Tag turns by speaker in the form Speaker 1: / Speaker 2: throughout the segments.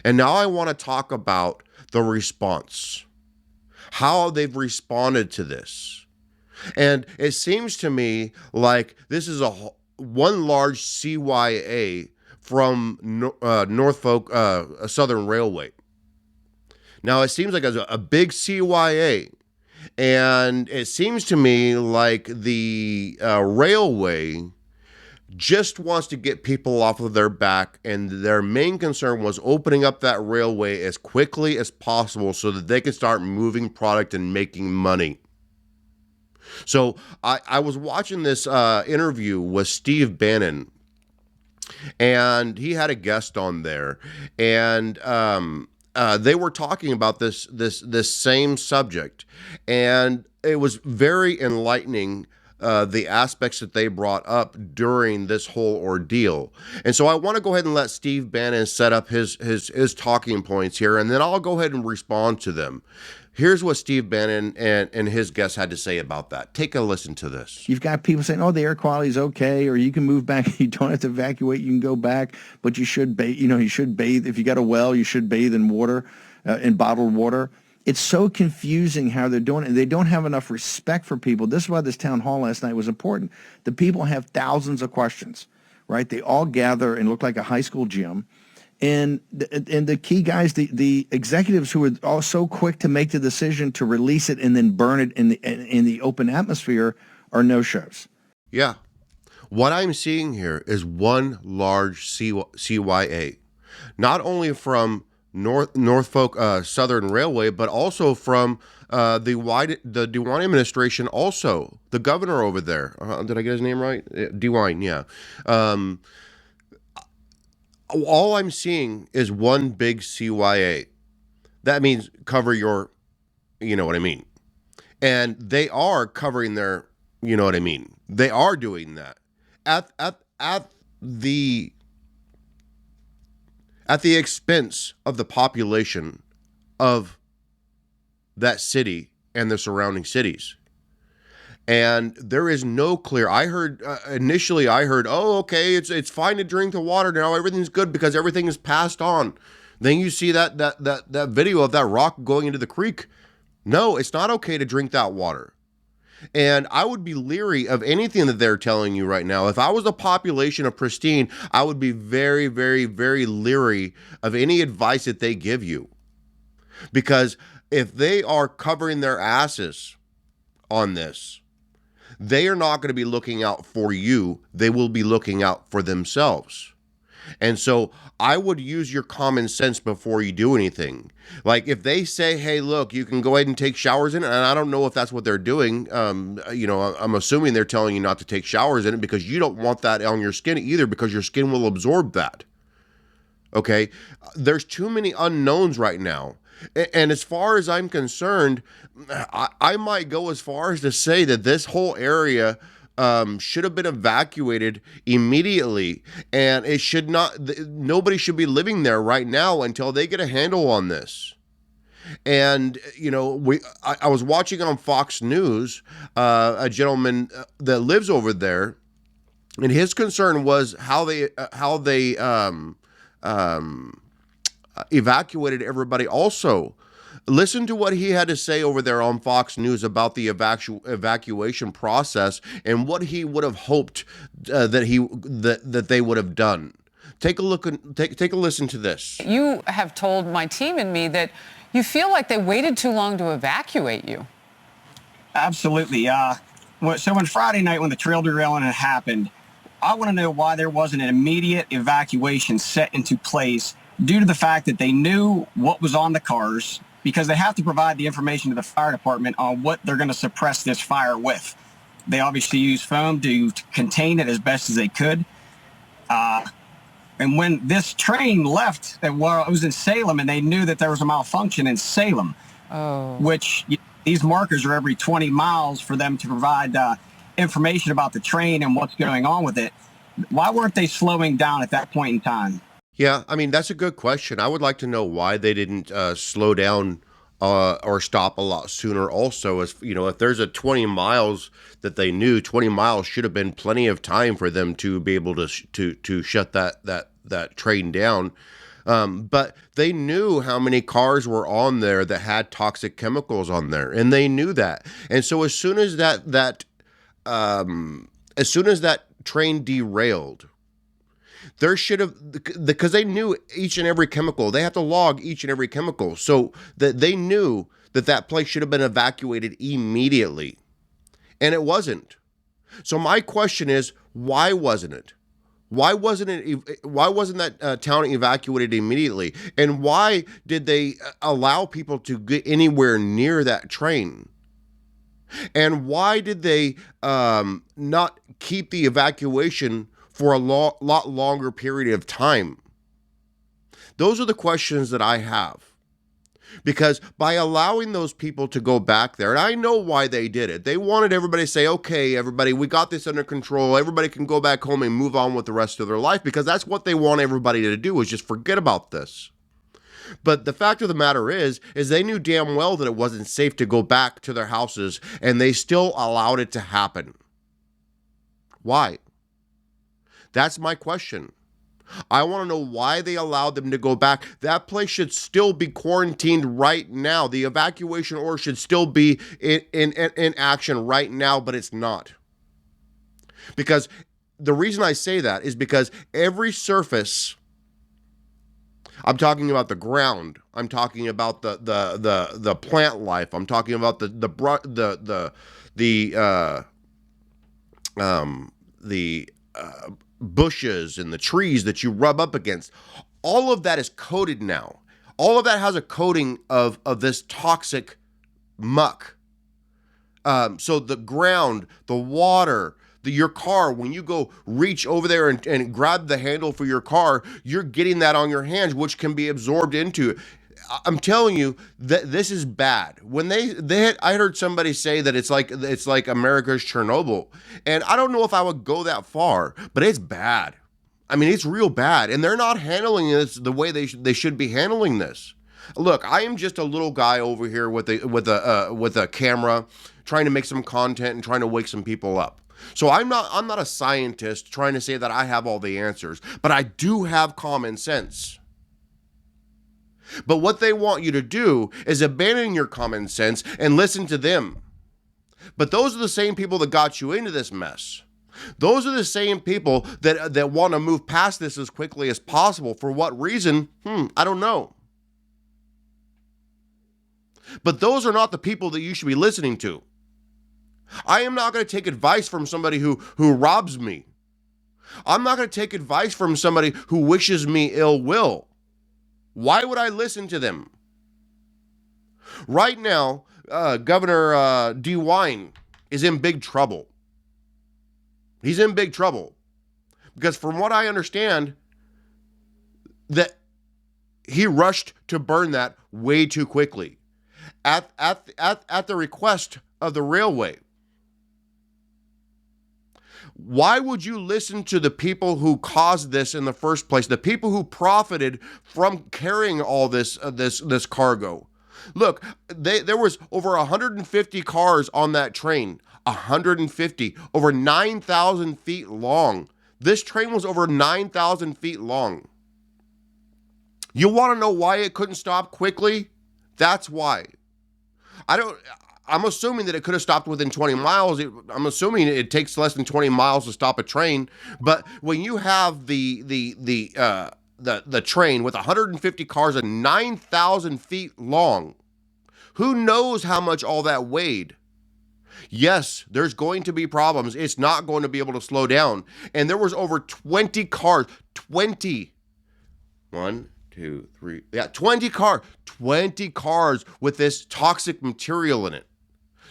Speaker 1: And now I want to talk about the response, how they've responded to this. And it seems to me like this is one large CYA from Norfolk Southern Railway. Now, it seems like a big CYA, and it seems to me like the railway just wants to get people off of their back, and their main concern was opening up that railway as quickly as possible so that they could start moving product and making money. So I was watching this interview with Steve Bannon, and he had a guest on there, and they were talking about this same subject, and it was very enlightening, the aspects that they brought up during this whole ordeal. And so I want to go ahead and let Steve Bannon set up his talking points here, and then I'll go ahead and respond to them. Here's what Steve Bannon and his guests had to say about that. Take a listen to this.
Speaker 2: You've got people saying, oh, the air quality is okay, or you can move back. You don't have to evacuate. You can go back, but you should bathe. You should bathe. If you got a well, you should bathe in water, in bottled water. It's so confusing how they're doing it. They don't have enough respect for people. This is why this town hall last night was important. The people have thousands of questions, right? They all gather and look like a high school gym. And the key guys, the executives who are all so quick to make the decision to release it and then burn it in the open atmosphere are no-shows.
Speaker 1: Yeah. What I'm seeing here is one large CYA, not only from Norfolk Southern Railway, but also from the DeWine administration, also the governor over there. Did I get his name right? DeWine, yeah. All I'm seeing is one big CYA. That means cover your, you know what I mean. And they are covering their, you know what I mean. They are doing that at the expense of the population of that city and the surrounding cities. And there is no clear. I heard initially, oh, okay, it's fine to drink the water now. Everything's good because everything is passed on. Then you see that video of that rock going into the creek. No, it's not okay to drink that water. And I would be leery of anything that they're telling you right now. If I was the population of Pristine, I would be very, very, very leery of any advice that they give you. Because if they are covering their asses on this, they are not going to be looking out for you. They will be looking out for themselves. And so I would use your common sense before you do anything. Like if they say, hey, look, you can go ahead and take showers in it. And I don't know if that's what they're doing. I'm assuming they're telling you not to take showers in it because you don't want that on your skin either, because your skin will absorb that. Okay. There's too many unknowns right now. And as far as I'm concerned, I might go as far as to say that this whole area should have been evacuated immediately, and it should not. Nobody should be living there right now until they get a handle on this. And I was watching on Fox News a gentleman that lives over there, and his concern was how they evacuated everybody also. Listen to what he had to say over there on Fox News about the evacuation process and what he would have hoped that they would have done. Take a look and take a listen to this.
Speaker 3: You have told my team and me that you feel like they waited too long to evacuate you.
Speaker 4: Absolutely. So on Friday night when the trail derailing had happened, I want to know why there wasn't an immediate evacuation set into place due to the fact that they knew what was on the cars, because they have to provide the information to the fire department on what they're going to suppress this fire with. They obviously use foam to contain it as best as they could. And when this train left, it was in Salem, and they knew that there was a malfunction in Salem, which these markers are every 20 miles for them to provide information about the train and what's going on with it. Why weren't they slowing down at that point in time?
Speaker 1: Yeah, I mean, that's a good question. I would like to know why they didn't slow down or stop a lot sooner also. As if there's a 20 miles that they knew, 20 miles should have been plenty of time for them to be able to shut that train down. But they knew how many cars were on there that had toxic chemicals on there, and they knew that. And so as soon as that train derailed, there should have, because they knew each and every chemical. They have to log each and every chemical, so that they knew that place should have been evacuated immediately, and it wasn't. So my question is, why wasn't it? Why wasn't that town evacuated immediately? And why did they allow people to get anywhere near that train? And why did they not keep the evacuation for a lot longer period of time? Those are the questions that I have. Because by allowing those people to go back there, and I know why they did it. They wanted everybody to say, okay, everybody, we got this under control. Everybody can go back home and move on with the rest of their life, because that's what they want everybody to do, is just forget about this. But the fact of the matter is they knew damn well that it wasn't safe to go back to their houses, and they still allowed it to happen. Why? That's my question. I want to know why they allowed them to go back. That place should still be quarantined right now. The evacuation order should still be in action right now, but it's not. Because the reason I say that is because every surface, I'm talking about the ground, I'm talking about the plant life, I'm talking about the bushes and the trees that you rub up against. All of that is coated now. All of that has a coating of this toxic muck. So the ground, the water, your car, when you go reach over there and grab the handle for your car, you're getting that on your hands, which can be absorbed into it. I'm telling you that this is bad. When I heard somebody say that it's like America's Chernobyl, and I don't know if I would go that far, but it's bad. I mean, it's real bad, and they're not handling this the way they should be handling this. Look, I am just a little guy over here with a camera, trying to make some content and trying to wake some people up. So I'm not a scientist trying to say that I have all the answers, but I do have common sense. But what they want you to do is abandon your common sense and listen to them. But those are the same people that got you into this mess. Those are the same people that want to move past this as quickly as possible. For what reason? I don't know. But those are not the people that you should be listening to. I am not going to take advice from somebody who robs me. I'm not going to take advice from somebody who wishes me ill will. Why would I listen to them? Right now, Governor DeWine is in big trouble. He's in big trouble because, from what I understand, that he rushed to burn that way too quickly at the request of the railway. Why would you listen to the people who caused this in the first place? The people who profited from carrying all this cargo. Look, there was over 150 cars on that train. 150, over 9,000 feet long. This train was over 9,000 feet long. You want to know why it couldn't stop quickly? That's why. I'm assuming that it could have stopped within 20 miles. I'm assuming it takes less than 20 miles to stop a train. But when you have the train with 150 cars and 9,000 feet long, who knows how much all that weighed? Yes, there's going to be problems. It's not going to be able to slow down. And there was over 20 cars. 20. 1, 2, 3. Yeah, 20 cars with this toxic material in it.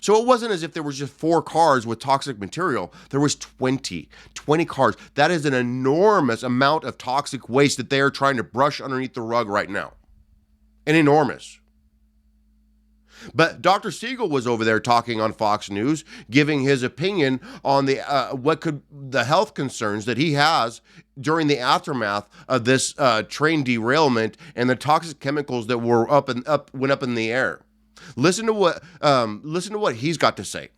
Speaker 1: So it wasn't as if there was just 4 cars with toxic material. There was 20 cars. That is an enormous amount of toxic waste that they are trying to brush underneath the rug right now. An enormous. But Dr. Siegel was over there talking on Fox News, giving his opinion on the health concerns that he has during the aftermath of this train derailment and the toxic chemicals that were went up in the air. Listen to what he's got to say.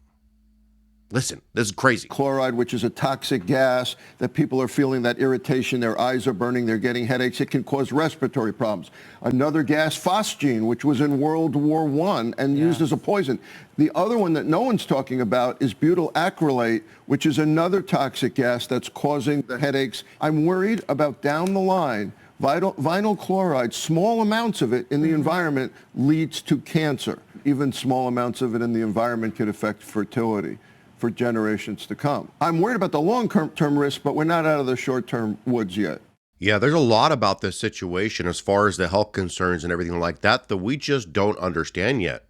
Speaker 1: Listen, this is crazy.
Speaker 5: Chloride, which is a toxic gas that people are feeling that irritation, their eyes are burning, they're getting headaches. It can cause respiratory problems. Another gas, phosgene, which was in World War I and used as a poison. The other one that no one's talking about is butyl acrylate, which is another toxic gas that's causing the headaches. I'm worried about down the line, vinyl chloride, small amounts of it in the environment leads to cancer. Even small amounts of it in the environment could affect fertility for generations to come. I'm worried about the long-term risk, but we're not out of the short-term woods yet.
Speaker 1: Yeah, there's a lot about this situation as far as the health concerns and everything like that we just don't understand yet.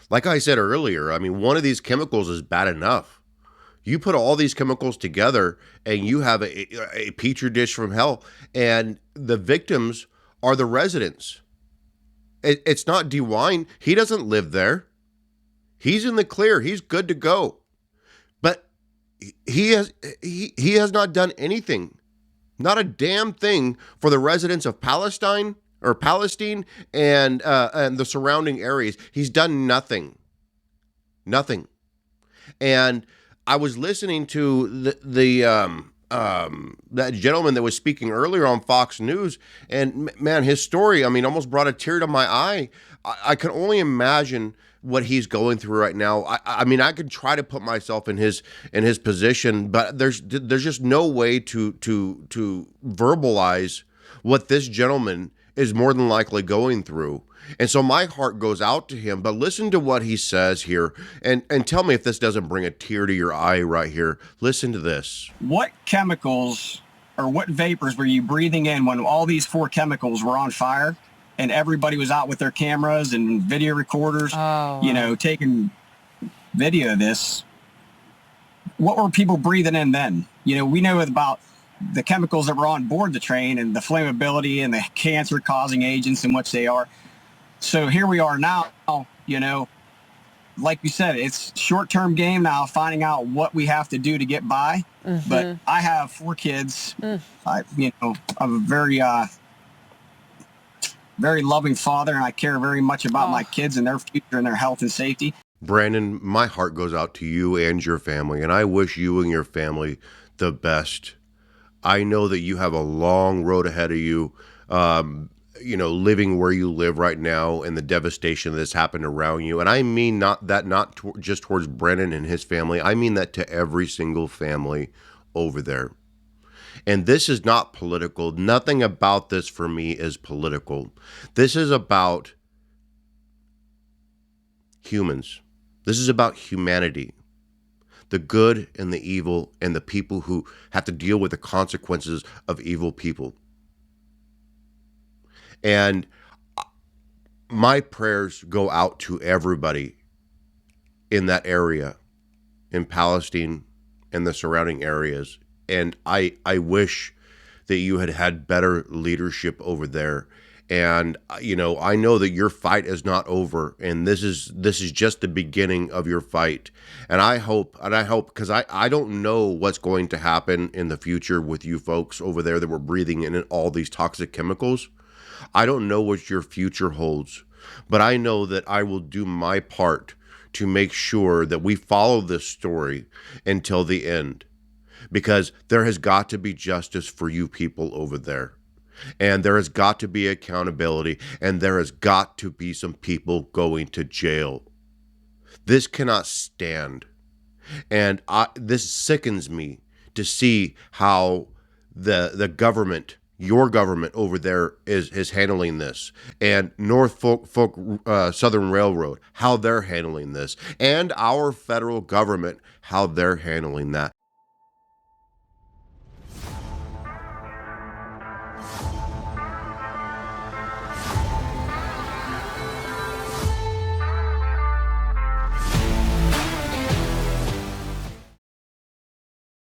Speaker 1: Like I said earlier, I mean, one of these chemicals is bad enough. You put all these chemicals together and you have a petri dish from hell, and the victims are the residents. It's not DeWine. He doesn't live there. He's in the clear. He's good to go. But he has not done anything, not a damn thing for the residents of Palestine and the surrounding areas. He's done nothing. And I was listening to that gentleman that was speaking earlier on Fox News, and man, his story, I mean, almost brought a tear to my eye. I can only imagine what he's going through right now. I mean, I could try to put myself in his position, but there's just no way to verbalize what this gentleman is more than likely going through. And so my heart goes out to him, but listen to what he says here and tell me if this doesn't bring a tear to your eye right here. Listen to this.
Speaker 4: What chemicals or what vapors were you breathing in when all these 4 chemicals were on fire and everybody was out with their cameras and video recorders, taking video of this? What were people breathing in then? We know about the chemicals that were on board the train and the flammability and the cancer-causing agents and what they are. So here we are now, like you said, it's short-term game now, finding out what we have to do to get by. Mm-hmm. But I have 4 kids. I'm a very, very loving father, and I care very much about my kids and their future and their health and safety.
Speaker 1: Brandon, my heart goes out to you and your family, and I wish you and your family the best. I know that you have a long road ahead of you. Living where you live right now and the devastation that's happened around you. And I mean not just towards Brennan and his family. I mean that to every single family over there. And this is not political. Nothing about this for me is political. This is about humans. This is about humanity. The good and the evil and the people who have to deal with the consequences of evil people. And my prayers go out to everybody in that area, in Palestine and the surrounding areas. And I wish that you had had better leadership over there. And, I know that your fight is not over, and this is just the beginning of your fight. And I hope, because I don't know what's going to happen in the future with you folks over there that were breathing in all these toxic chemicals. I don't know what your future holds, but I know that I will do my part to make sure that we follow this story until the end, because there has got to be justice for you people over there, and there has got to be accountability, and there has got to be some people going to jail. This cannot stand, and this sickens me to see how the government, your government over there is handling this, and Norfolk Southern Railroad, how they're handling this, and our federal government, how they're handling that.